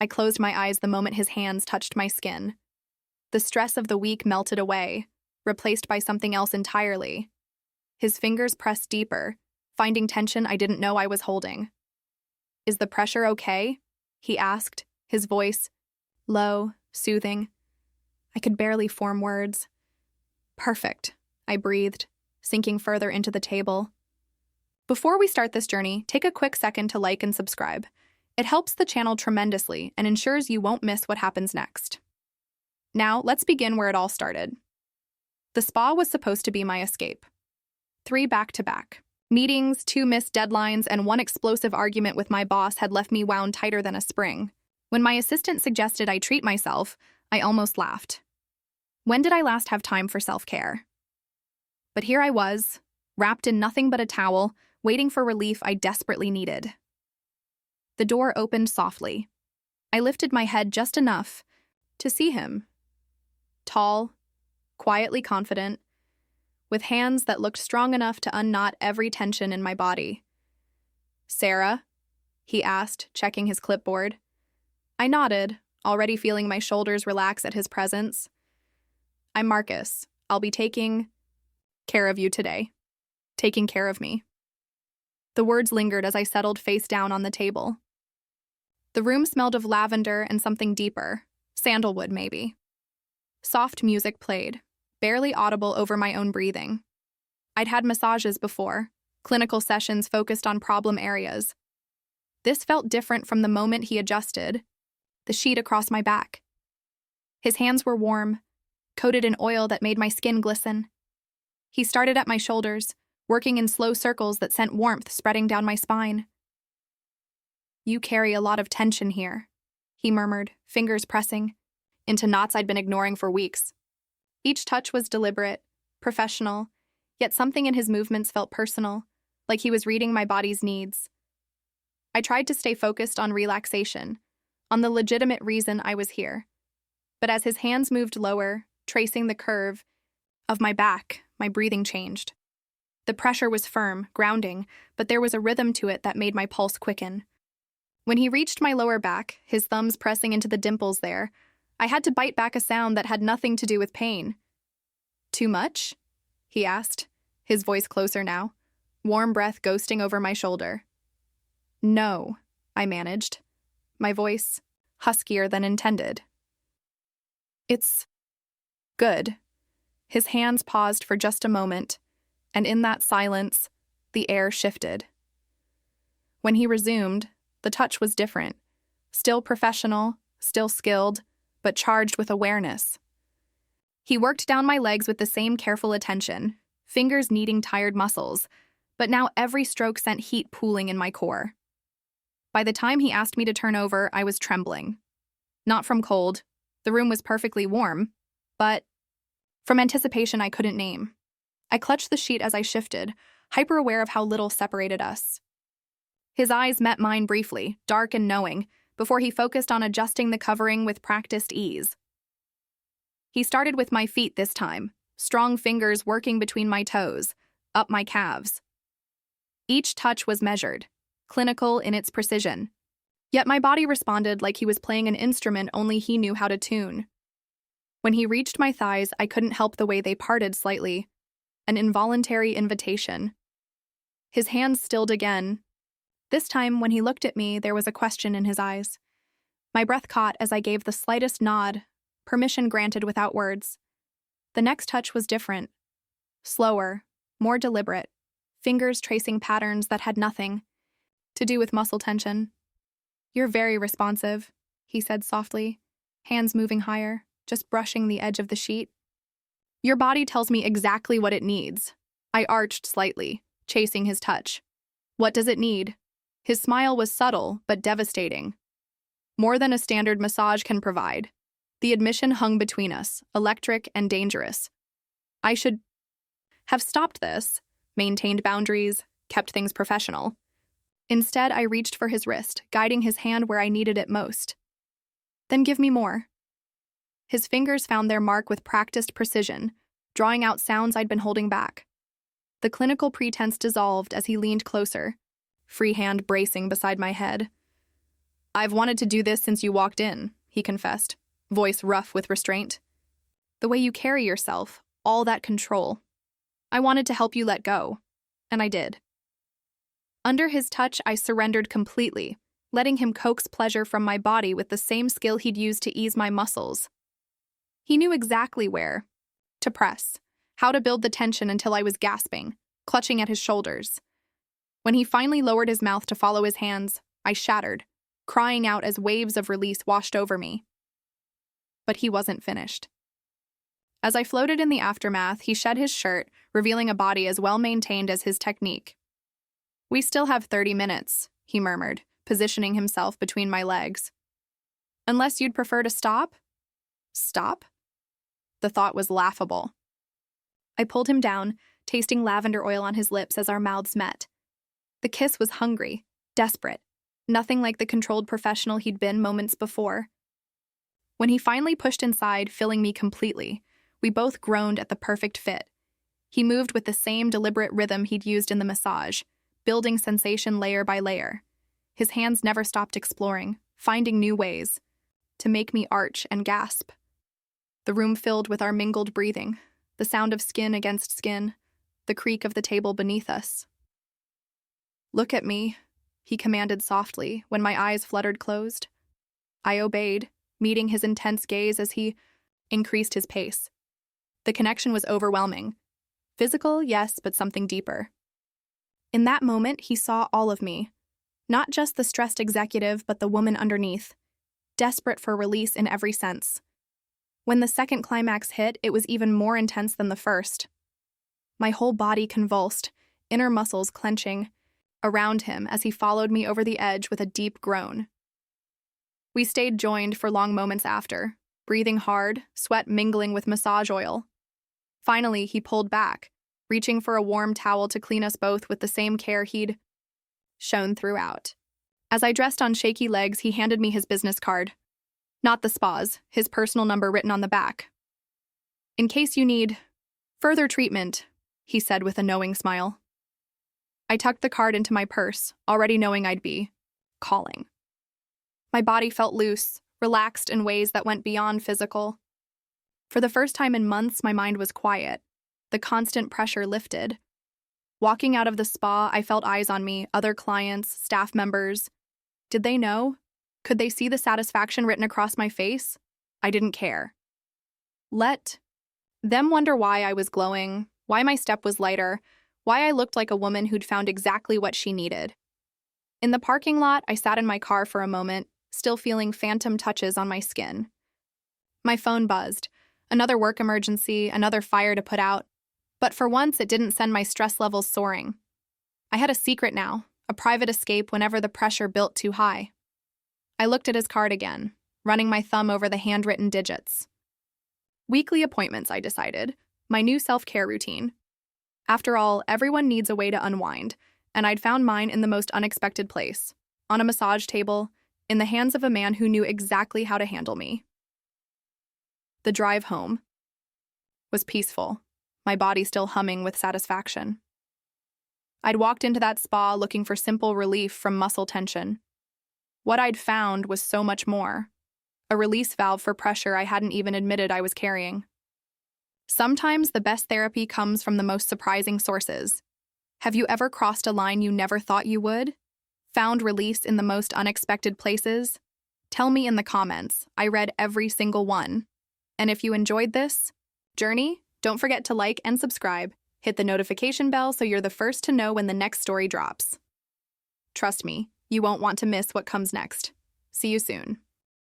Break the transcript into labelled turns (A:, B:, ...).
A: I closed my eyes the moment his hands touched my skin. The stress of the week melted away, replaced by something else entirely. His fingers pressed deeper, finding tension I didn't know I was holding. "Is the pressure okay?" he asked, his voice low, soothing. I could barely form words. "Perfect," I breathed, sinking further into the table. Before we start this journey, take a quick second to like and subscribe. It helps the channel tremendously and ensures you won't miss what happens next. Now, let's begin where it all started. The spa was supposed to be my escape. 3 back-to-back. Meetings, 2 missed deadlines, and 1 explosive argument with my boss had left me wound tighter than a spring. When my assistant suggested I treat myself, I almost laughed. When did I last have time for self-care? But here I was, wrapped in nothing but a towel, waiting for relief I desperately needed. The door opened softly. I lifted my head just enough to see him. Tall, quietly confident, with hands that looked strong enough to unknot every tension in my body. "Sarah?" he asked, checking his clipboard. I nodded, already feeling my shoulders relax at his presence. "I'm Marcus. I'll be taking care of you today." Taking care of me. The words lingered as I settled face down on the table. The room smelled of lavender and something deeper, sandalwood maybe. Soft music played, barely audible over my own breathing. I'd had massages before, clinical sessions focused on problem areas. This felt different from the moment he adjusted the sheet across my back. His hands were warm, coated in oil that made my skin glisten. He started at my shoulders, working in slow circles that sent warmth spreading down my spine. "You carry a lot of tension here," he murmured, fingers pressing into knots I'd been ignoring for weeks. Each touch was deliberate, professional, yet something in his movements felt personal, like he was reading my body's needs. I tried to stay focused on relaxation, on the legitimate reason I was here. But as his hands moved lower, tracing the curve of my back, my breathing changed. The pressure was firm, grounding, but there was a rhythm to it that made my pulse quicken. When he reached my lower back, his thumbs pressing into the dimples there, I had to bite back a sound that had nothing to do with pain. "Too much?" he asked, his voice closer now, warm breath ghosting over my shoulder. "No," I managed, my voice huskier than intended. "It's good." His hands paused for just a moment, and in that silence, the air shifted. When he resumed, the touch was different, still professional, still skilled, but charged with awareness. He worked down my legs with the same careful attention, fingers kneading tired muscles, but now every stroke sent heat pooling in my core. By the time he asked me to turn over, I was trembling. Not from cold, the room was perfectly warm, but from anticipation I couldn't name. I clutched the sheet as I shifted, hyper-aware of how little separated us. His eyes met mine briefly, dark and knowing, before he focused on adjusting the covering with practiced ease. He started with my feet this time, strong fingers working between my toes, up my calves. Each touch was measured, clinical in its precision. Yet my body responded like he was playing an instrument only he knew how to tune. When he reached my thighs, I couldn't help the way they parted slightly, an involuntary invitation. His hands stilled again. This time, when he looked at me, there was a question in his eyes. My breath caught as I gave the slightest nod, permission granted without words. The next touch was different. Slower, more deliberate, fingers tracing patterns that had nothing to do with muscle tension. "You're very responsive," he said softly, hands moving higher, just brushing the edge of the sheet. "Your body tells me exactly what it needs." I arched slightly, chasing his touch. "What does it need?" His smile was subtle but devastating. "More than a standard massage can provide." The admission hung between us, electric and dangerous. I should have stopped this, maintained boundaries, kept things professional. Instead, I reached for his wrist, guiding his hand where I needed it most. "Then give me more." His fingers found their mark with practiced precision, drawing out sounds I'd been holding back. The clinical pretense dissolved as he leaned closer, free hand bracing beside my head. "I've wanted to do this since you walked in," he confessed, voice rough with restraint. "The way you carry yourself, all that control. I wanted to help you let go, and I did." Under his touch, I surrendered completely, letting him coax pleasure from my body with the same skill he'd used to ease my muscles. He knew exactly where to press, how to build the tension until I was gasping, clutching at his shoulders. When he finally lowered his mouth to follow his hands, I shattered, crying out as waves of release washed over me. But he wasn't finished. As I floated in the aftermath, he shed his shirt, revealing a body as well-maintained as his technique. "We still have 30 minutes, he murmured, positioning himself between my legs. "Unless you'd prefer to stop?" "Stop?" The thought was laughable. I pulled him down, tasting lavender oil on his lips as our mouths met. The kiss was hungry, desperate, nothing like the controlled professional he'd been moments before. When he finally pushed inside, filling me completely, we both groaned at the perfect fit. He moved with the same deliberate rhythm he'd used in the massage, building sensation layer by layer. His hands never stopped exploring, finding new ways to make me arch and gasp. The room filled with our mingled breathing, the sound of skin against skin, the creak of the table beneath us. "Look at me," he commanded softly when my eyes fluttered closed. I obeyed, meeting his intense gaze as he increased his pace. The connection was overwhelming. Physical, yes, but something deeper. In that moment, he saw all of me. Not just the stressed executive, but the woman underneath, desperate for release in every sense. When the second climax hit, it was even more intense than the first. My whole body convulsed, inner muscles clenching, around him as he followed me over the edge with a deep groan. We stayed joined for long moments after, breathing hard, sweat mingling with massage oil. Finally, he pulled back, reaching for a warm towel to clean us both with the same care he'd shown throughout. As I dressed on shaky legs, he handed me his business card. Not the spa's, his personal number written on the back. "In case you need further treatment," he said with a knowing smile. I tucked the card into my purse, already knowing I'd be calling. My body felt loose, relaxed in ways that went beyond physical. For the first time in months, my mind was quiet. The constant pressure lifted. Walking out of the spa, I felt eyes on me, other clients, staff members. Did they know? Could they see the satisfaction written across my face? I didn't care. Let them wonder why I was glowing, why my step was lighter, why I looked like a woman who'd found exactly what she needed. In the parking lot, I sat in my car for a moment, still feeling phantom touches on my skin. My phone buzzed. Another work emergency, another fire to put out. But for once, it didn't send my stress levels soaring. I had a secret now, a private escape whenever the pressure built too high. I looked at his card again, running my thumb over the handwritten digits. Weekly appointments, I decided. My new self-care routine. After all, everyone needs a way to unwind, and I'd found mine in the most unexpected place, on a massage table, in the hands of a man who knew exactly how to handle me. The drive home was peaceful, my body still humming with satisfaction. I'd walked into that spa looking for simple relief from muscle tension. What I'd found was so much more, a release valve for pressure I hadn't even admitted I was carrying. Sometimes the best therapy comes from the most surprising sources. Have you ever crossed a line you never thought you would? Found release in the most unexpected places? Tell me in the comments. I read every single one. And if you enjoyed this journey, don't forget to like and subscribe. Hit the notification bell so you're the first to know when the next story drops. Trust me, you won't want to miss what comes next. See you soon.